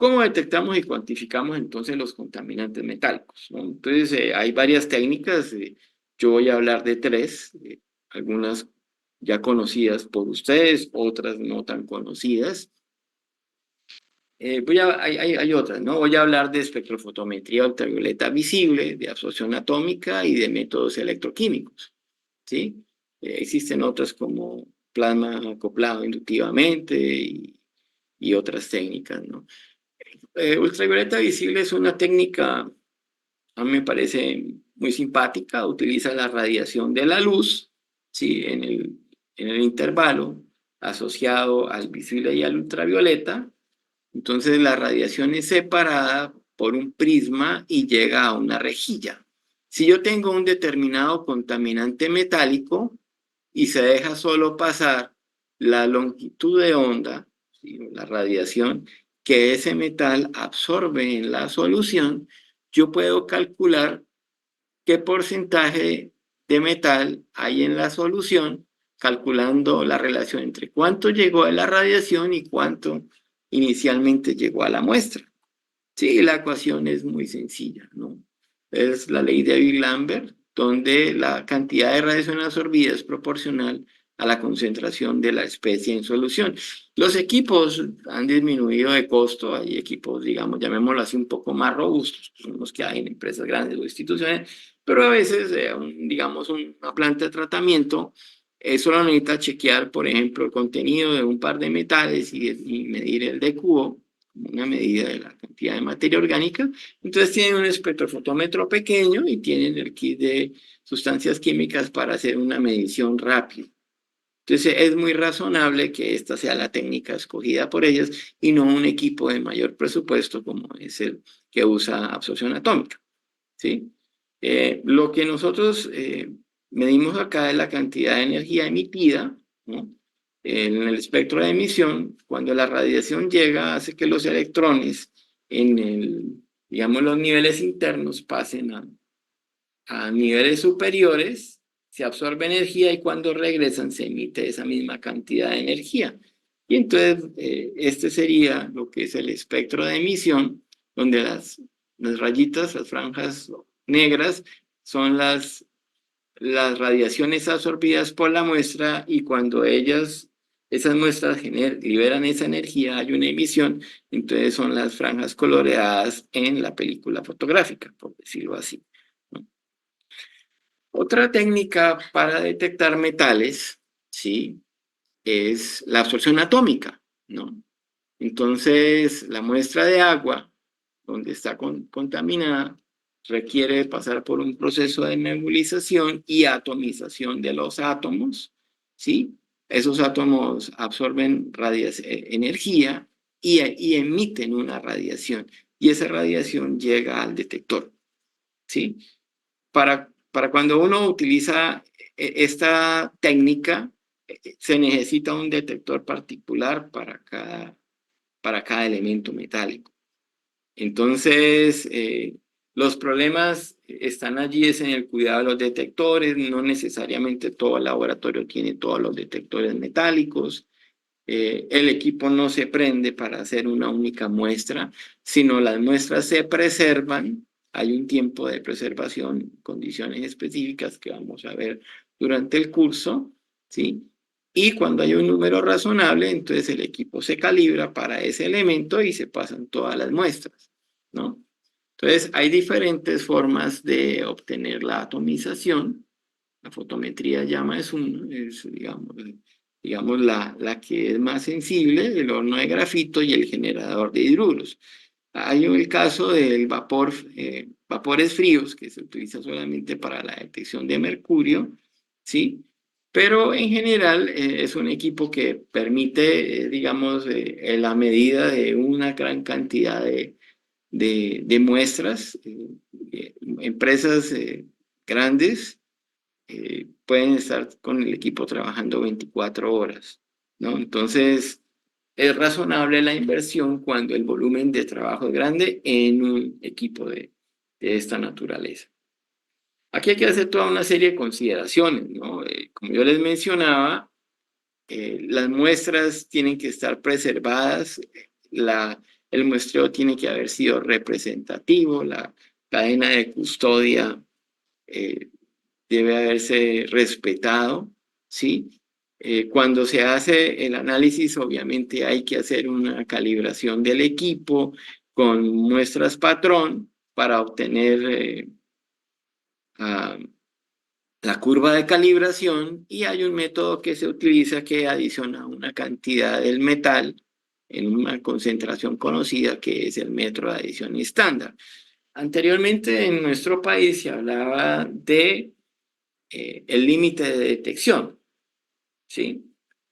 ¿Cómo detectamos y cuantificamos entonces los contaminantes metálicos, ¿no? Entonces, hay varias técnicas. Yo voy a hablar de tres, algunas ya conocidas por ustedes, otras no tan conocidas. Hay otras, ¿no? Voy a hablar de espectrofotometría ultravioleta visible, de absorción atómica y de métodos electroquímicos, ¿sí? Existen otras como plasma acoplado inductivamente y otras técnicas, ¿no? Ultravioleta visible es una técnica, a mí me parece muy simpática, utiliza la radiación de la luz, ¿sí? En el intervalo asociado al visible y al ultravioleta. Entonces la radiación es separada por un prisma y llega a una rejilla. Si yo tengo un determinado contaminante metálico y se deja solo pasar la longitud de onda, ¿sí? La radiación que ese metal absorbe en la solución, yo puedo calcular qué porcentaje de metal hay en la solución, calculando la relación entre cuánto llegó a la radiación y cuánto inicialmente llegó a la muestra. Sí, la ecuación es muy sencilla, ¿no? Es la ley de Euler-Lambert, donde la cantidad de radiación absorbida es proporcional a la concentración de la especie en solución. Los equipos han disminuido de costo, hay equipos, digamos, llamémoslo así, un poco más robustos, que son los que hay en empresas grandes o instituciones, pero a veces, digamos, una planta de tratamiento solo necesita chequear, por ejemplo, el contenido de un par de metales y medir el DQO, una medida de la cantidad de materia orgánica. Entonces tienen un espectrofotómetro pequeño y tienen el kit de sustancias químicas para hacer una medición rápida. Entonces es muy razonable que esta sea la técnica escogida por ellas y no un equipo de mayor presupuesto como es el que usa absorción atómica, ¿sí? Lo que nosotros medimos acá es la cantidad de energía emitida, ¿no? En el espectro de emisión. Cuando la radiación llega, hace que los electrones digamos, los niveles internos pasen a niveles superiores, se absorbe energía y cuando regresan se emite esa misma cantidad de energía. Y entonces, este sería lo que es el espectro de emisión, donde las rayitas, las franjas negras, son las radiaciones absorbidas por la muestra y cuando esas muestras liberan esa energía, hay una emisión, entonces son las franjas coloreadas en la película fotográfica, por decirlo así, ¿no? Otra técnica para detectar metales, ¿sí? Es la absorción atómica, ¿no? Entonces, la muestra de agua, donde está contaminada, requiere pasar por un proceso de nebulización y atomización de los átomos, ¿sí? Esos átomos absorben energía y emiten una radiación, y esa radiación llega al detector, ¿sí? Para cuando uno utiliza esta técnica, se necesita un detector particular para cada elemento metálico. Entonces, los problemas están allí, es en el cuidado de los detectores. No necesariamente todo el laboratorio tiene todos los detectores metálicos. El equipo no se prende para hacer una única muestra, sino las muestras se preservan. Hay un tiempo de preservación, condiciones específicas que vamos a ver durante el curso, ¿sí? Y cuando hay un número razonable, entonces el equipo se calibra para ese elemento y se pasan todas las muestras, ¿no? Entonces, hay diferentes formas de obtener la atomización. La fotometría llama digamos la que es más sensible, el horno de grafito y el generador de hidruros. Hay el caso del vapores fríos, que se utiliza solamente para la detección de mercurio, ¿sí? Pero en general es un equipo que permite, digamos, la medida de una gran cantidad de muestras. Empresas grandes pueden estar con el equipo trabajando 24 horas, ¿no? Entonces, es razonable la inversión cuando el volumen de trabajo es grande en un equipo de esta naturaleza. Aquí hay que hacer toda una serie de consideraciones, ¿no? Como yo les mencionaba, las muestras tienen que estar preservadas. el muestreo tiene que haber sido representativo, la cadena de custodia debe haberse respetado, ¿sí? Cuando se hace el análisis, obviamente hay que hacer una calibración del equipo con muestras patrón para obtener la curva de calibración, y hay un método que se utiliza que adiciona una cantidad del metal en una concentración conocida, que es el metro de adición estándar. Anteriormente en nuestro país se hablaba de el límite de detección, ¿sí?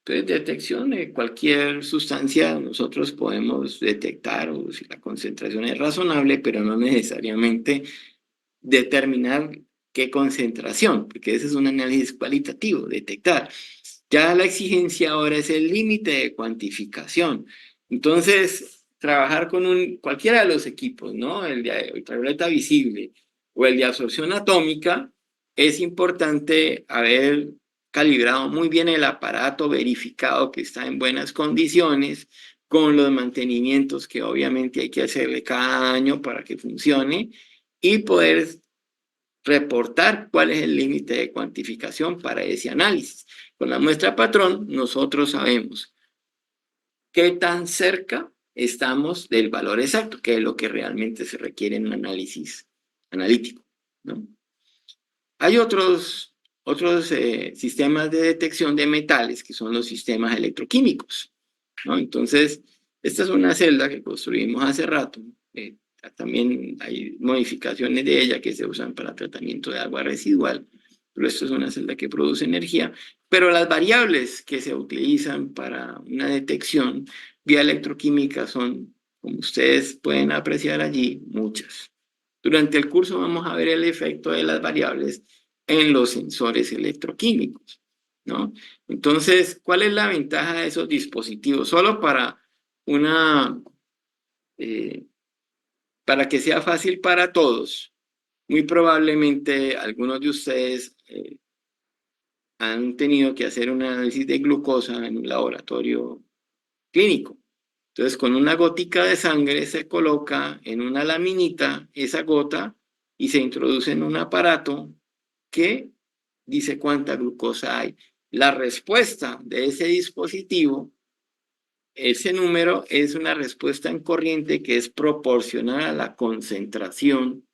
Entonces, detección de cualquier sustancia nosotros podemos detectar, o si la concentración es razonable, pero no necesariamente determinar qué concentración, porque ese es un análisis cualitativo, detectar. Ya la exigencia ahora es el límite de cuantificación. Entonces, trabajar con cualquiera de los equipos, ¿no? El de ultravioleta visible o el de absorción atómica, es importante haber calibrado muy bien el aparato, verificado que está en buenas condiciones, con los mantenimientos que obviamente hay que hacerle cada año para que funcione, y poder reportar cuál es el límite de cuantificación para ese análisis. Con la muestra patrón, nosotros sabemos qué tan cerca estamos del valor exacto, que es lo que realmente se requiere en un análisis analítico, ¿no? Hay otros sistemas de detección de metales, que son los sistemas electroquímicos, ¿no? Entonces, esta es una celda que construimos hace rato. También hay modificaciones de ella que se usan para tratamiento de agua residual, pero esto es una celda que produce energía. Pero las variables que se utilizan para una detección vía electroquímica son, como ustedes pueden apreciar allí, muchas. Durante el curso vamos a ver el efecto de las variables en los sensores electroquímicos, ¿no? Entonces, ¿cuál es la ventaja de esos dispositivos? Solo para que sea fácil para todos. Muy probablemente algunos de ustedes han tenido que hacer un análisis de glucosa en un laboratorio clínico. Entonces, con una gotica de sangre se coloca en una laminita esa gota y se introduce en un aparato que dice cuánta glucosa hay. La respuesta de ese dispositivo, ese número, es una respuesta en corriente que es proporcional a la concentración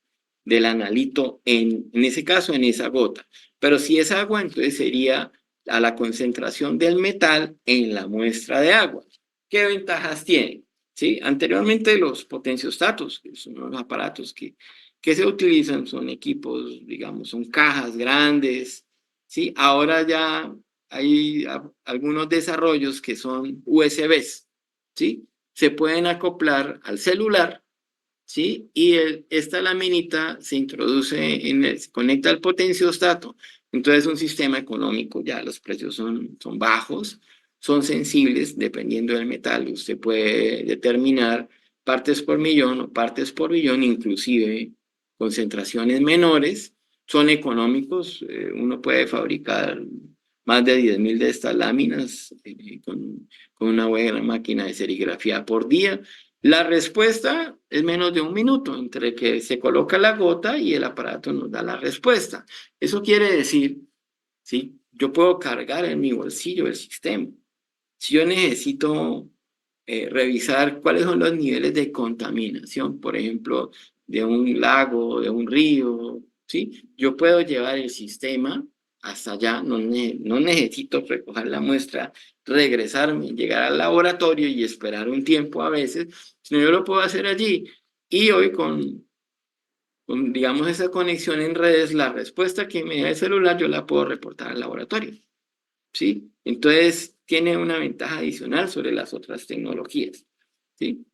del analito, en ese caso, en esa gota. Pero si es agua, entonces sería a la concentración del metal en la muestra de agua. ¿Qué ventajas tiene? ¿Sí? Anteriormente los potenciostatos, que son los aparatos que se utilizan, son equipos, digamos, son cajas grandes, ¿sí? Ahora ya hay algunos desarrollos que son USBs, ¿sí? Se pueden acoplar al celular, ¿sí? Y esta laminita se introduce, se conecta al potenciostato. Entonces es un sistema económico, ya los precios son bajos, son sensibles dependiendo del metal. Usted puede determinar partes por millón o partes por billón, inclusive concentraciones menores. Son económicos, uno puede fabricar más de 10.000 de estas láminas con una buena máquina de serigrafía por día. La respuesta es menos de un minuto entre que se coloca la gota y el aparato nos da la respuesta. Eso quiere decir, ¿sí? Yo puedo cargar en mi bolsillo el sistema. Si yo necesito revisar cuáles son los niveles de contaminación, por ejemplo, de un lago, de un río, ¿sí? Yo puedo llevar el sistema hasta allá, no necesito recoger la muestra, regresarme, llegar al laboratorio y esperar un tiempo a veces, sino yo lo puedo hacer allí. Y hoy digamos, esa conexión en redes, la respuesta que me da el celular, yo la puedo reportar al laboratorio, ¿sí? Entonces, tiene una ventaja adicional sobre las otras tecnologías, ¿sí?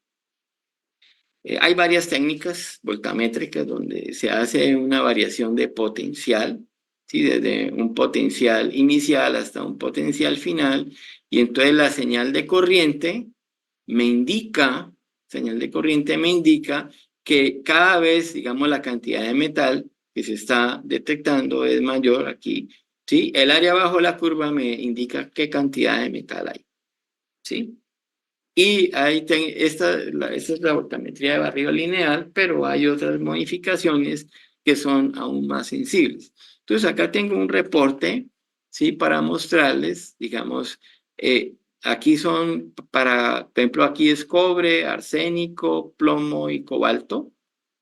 Hay varias técnicas voltamétricas donde se hace una variación de potencial, ¿sí? Desde un potencial inicial hasta un potencial final, y entonces la señal de corriente me indica que cada vez, digamos, la cantidad de metal que se está detectando es mayor aquí, ¿sí? El área bajo la curva me indica qué cantidad de metal hay, ¿sí? Y ahí esta es la voltametría de barrido lineal, pero hay otras modificaciones que son aún más sensibles. Entonces acá tengo un reporte, ¿sí? Para mostrarles, digamos, aquí son para, por ejemplo, aquí es cobre, arsénico, plomo y cobalto.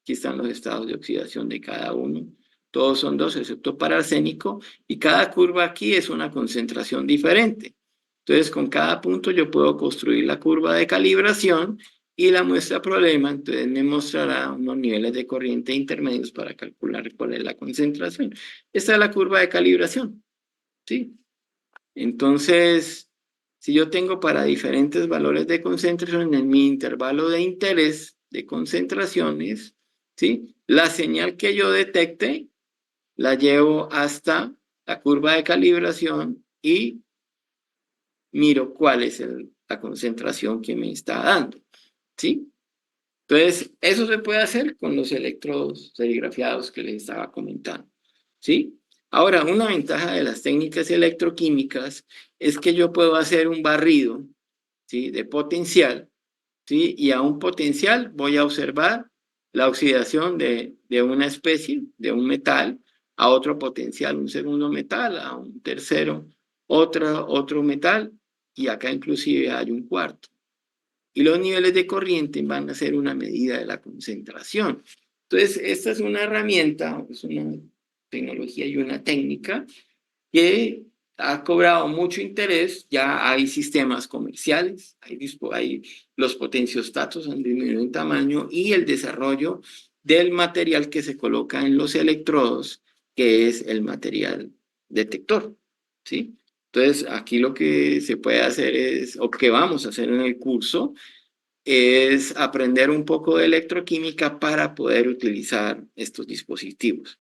Aquí están los estados de oxidación de cada uno. Todos son 2, excepto para arsénico, y cada curva aquí es una concentración diferente. Entonces, con cada punto yo puedo construir la curva de calibración y la muestra problema, entonces me mostrará unos niveles de corriente intermedios para calcular cuál es la concentración. Esta es la curva de calibración, ¿sí? Entonces, si yo tengo para diferentes valores de concentración en mi intervalo de interés de concentraciones, ¿sí? La señal que yo detecte la llevo hasta la curva de calibración y miro cuál es la concentración que me está dando, ¿sí? Entonces, eso se puede hacer con los electrodos serigrafiados que les estaba comentando, ¿sí? Ahora, una ventaja de las técnicas electroquímicas es que yo puedo hacer un barrido, ¿sí? De potencial, ¿sí? Y a un potencial voy a observar la oxidación de una especie, de un metal, a otro potencial, un segundo metal, a un tercero, otro metal, y acá inclusive hay un cuarto. Y los niveles de corriente van a ser una medida de la concentración. Entonces, esta es una herramienta, es una tecnología y una técnica que ha cobrado mucho interés. Ya hay sistemas comerciales, hay los potenciostatos han disminuido en tamaño y el desarrollo del material que se coloca en los electrodos, que es el material detector, ¿sí? Entonces, aquí lo que se puede hacer es, o que vamos a hacer en el curso, es aprender un poco de electroquímica para poder utilizar estos dispositivos.